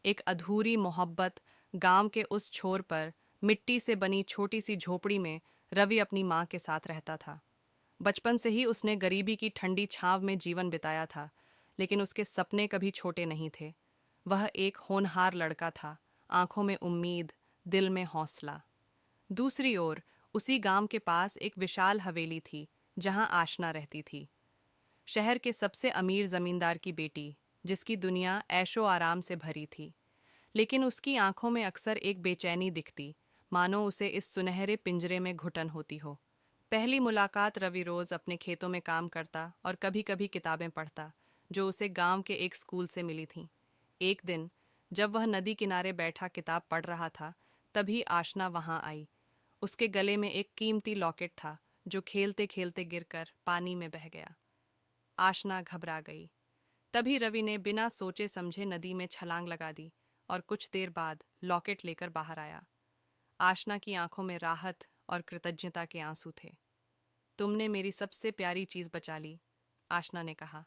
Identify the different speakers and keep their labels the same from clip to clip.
Speaker 1: एक अधूरी मोहब्बत। गांव के उस छोर पर मिट्टी से बनी छोटी सी झोपड़ी में रवि अपनी माँ के साथ रहता था। बचपन से ही उसने गरीबी की ठंडी छांव में जीवन बिताया था, लेकिन उसके सपने कभी छोटे नहीं थे। वह एक होनहार लड़का था, आंखों में उम्मीद, दिल में हौसला। दूसरी ओर उसी गांव के पास एक विशाल हवेली थी, जहां आशना रहती थी। शहर के सबसे अमीर जमींदार की बेटी, जिसकी दुनिया ऐशो आराम से भरी थी। लेकिन उसकी आंखों में अक्सर एक बेचैनी दिखती, मानो उसे इस सुनहरे पिंजरे में घुटन होती हो। पहली मुलाकात रवि रोज अपने खेतों में काम करता और कभी कभी किताबें पढ़ता, जो उसे गांव के एक स्कूल से मिली थीं। एक दिन जब वह नदी किनारे बैठा किताब पढ़ रहा था, तभी आशना वहां आई। उसके गले में एक कीमती लॉकेट था, जो खेलते खेलते गिरकर पानी में बह गया। आशना घबरा गई। तभी रवि ने बिना सोचे समझे नदी में छलांग लगा दी और कुछ देर बाद लॉकेट लेकर बाहर आया। आशना की आंखों में राहत और कृतज्ञता के आंसू थे। तुमने मेरी सबसे प्यारी चीज बचा ली, आशना ने कहा।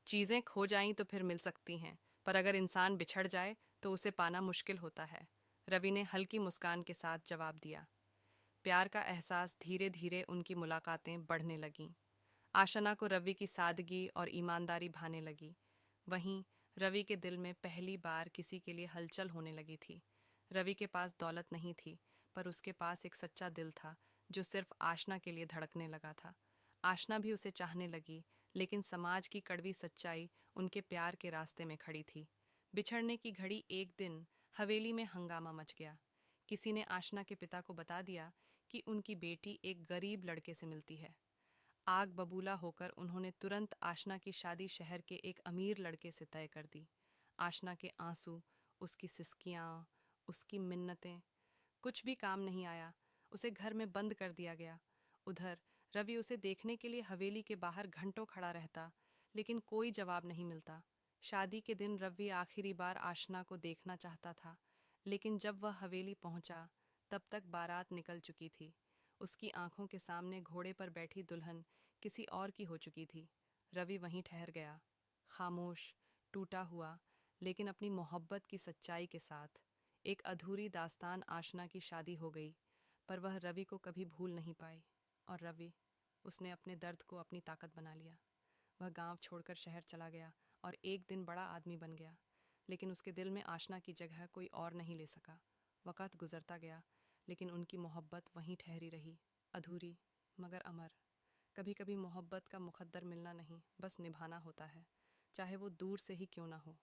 Speaker 1: चीजें खो जाईं तो फिर मिल सकती हैं, पर अगर इंसान बिछड़ जाए तो उसे पाना मुश्किल होता है, रवि ने हल्की मुस्कान के साथ जवाब दिया। प्यार का एहसास धीरे धीरे उनकी मुलाकातें बढ़ने लगीं। आशना को रवि की सादगी और ईमानदारी भाने लगी। वहीं रवि के दिल में पहली बार किसी के लिए हलचल होने लगी थी। रवि के पास दौलत नहीं थी, पर उसके पास एक सच्चा दिल था, जो सिर्फ आशना के लिए धड़कने लगा था। आशना भी उसे चाहने लगी, लेकिन समाज की कड़वी सच्चाई उनके प्यार के रास्ते में खड़ी थी। बिछड़ने की घड़ी एक दिन हवेली में हंगामा मच गया। किसी ने आशना के पिता को बता दिया कि उनकी बेटी एक गरीब लड़के से मिलती है। आग बबूला होकर उन्होंने तुरंत आशना की शादी शहर के एक अमीर लड़के से तय कर दी। आशना के आंसू, उसकी सिसकियाँ, उसकी मिन्नतें, कुछ भी काम नहीं आया। उसे घर में बंद कर दिया गया। उधर रवि उसे देखने के लिए हवेली के बाहर घंटों खड़ा रहता, लेकिन कोई जवाब नहीं मिलता। शादी के दिन रवि आखिरी बार आशना को देखना चाहता था, लेकिन जब वह हवेली पहुंचा, तब तक बारात निकल चुकी थी। उसकी आंखों के सामने घोड़े पर बैठी दुल्हन किसी और की हो चुकी थी। रवि वहीं ठहर गया, खामोश, टूटा हुआ, लेकिन अपनी मोहब्बत की सच्चाई के साथ। एक अधूरी दास्तान आशना की शादी हो गई, पर वह रवि को कभी भूल नहीं पाई। और रवि, उसने अपने दर्द को अपनी ताकत बना लिया। वह गांव छोड़कर शहर चला गया और एक दिन बड़ा आदमी बन गया, लेकिन उसके दिल में आशना की जगह कोई और नहीं ले सका। वक़्त गुजरता गया, लेकिन उनकी मोहब्बत वहीं ठहरी रही, अधूरी मगर अमर। कभी कभी मोहब्बत का मुकद्दर मिलना नहीं, बस निभाना होता है, चाहे वो दूर से ही क्यों ना हो।